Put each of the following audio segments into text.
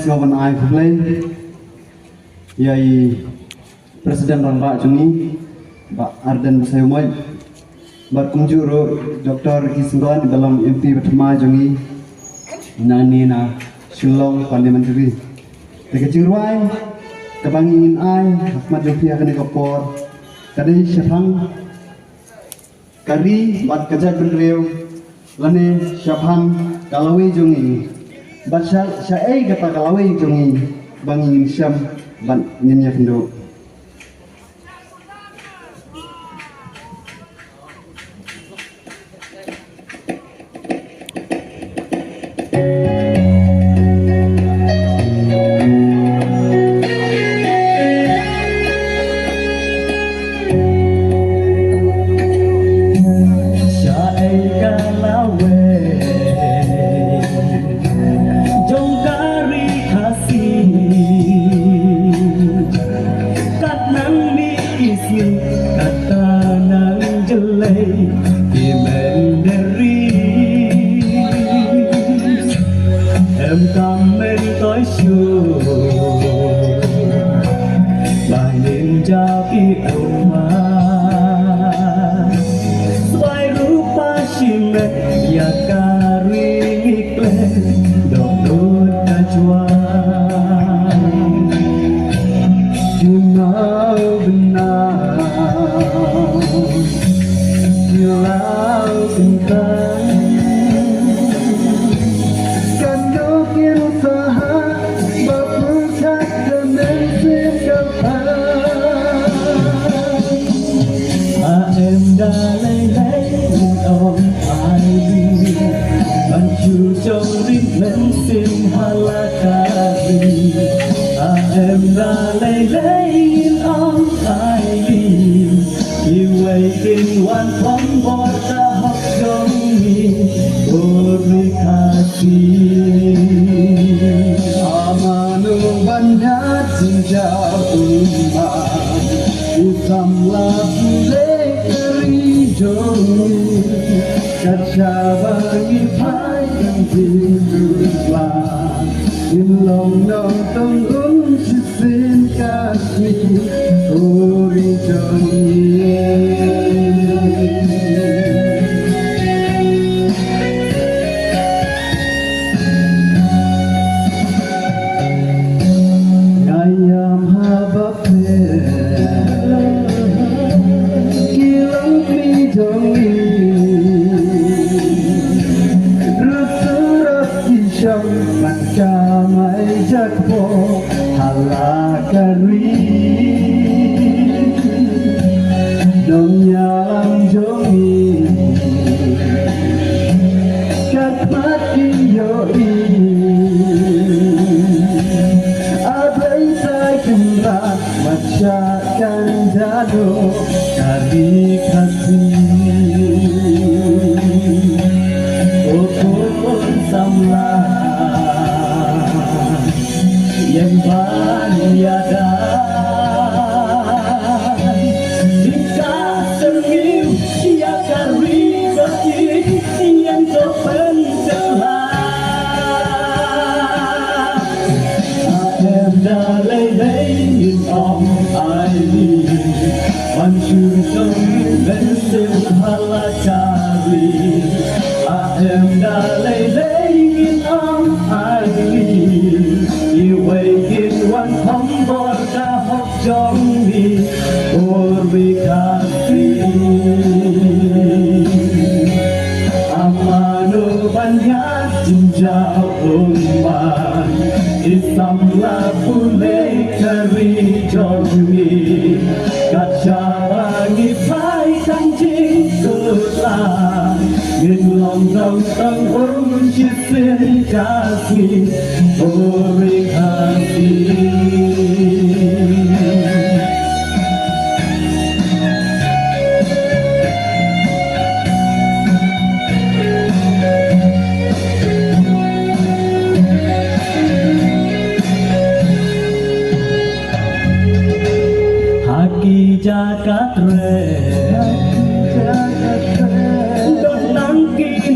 Siwawan Ai Kublai, Yai Presiden Rambak Jungi, Pak Arden Basayumai, Pak Kunjuru Dr. Kisungguan dalam MP Pertama Jungi, Nani na Shillong Parliamentary. Tekecingruai, Kebangingin Ai, Ahmad Jofi akan dikopor, Kadai Syafang, Kari Bat Kajat Bendriu, Lane Syafang Kalawi Jungi. Bat syai kata Kalawi Jungi Bangingin Syam Bat Nyinya Kendo.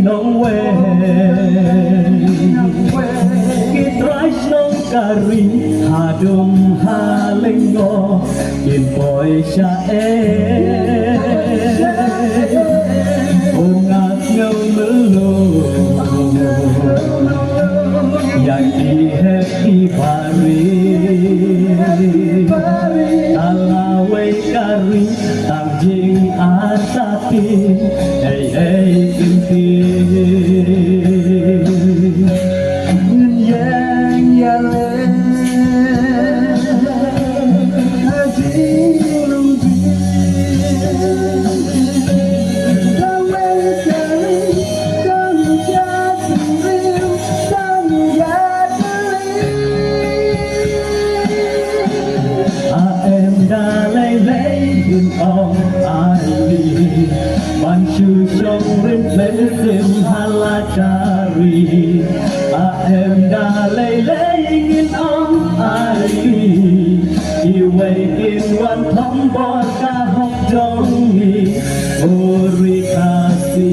Nong we, ki trai nong kari hadum halengo kin poi sha ungat ngau melu yang dihepi pari alawe kari tangjing asati inti yang yale ông ai ban chu trong rin lên sim halakari em đã lấy nghìn ông ai yêu vậy inวันทำบอดกาหกจงมีโอริคาสี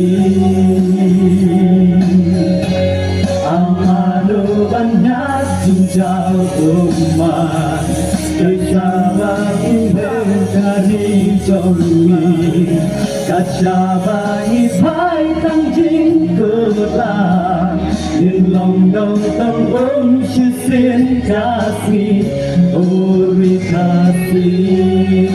amanu banyak jauh umat Kecabang dari jomi Kecabang phai tăng chính cơ ta Nhưng lòng đông tâm ôm chữ xuyên ca si Ôi ca si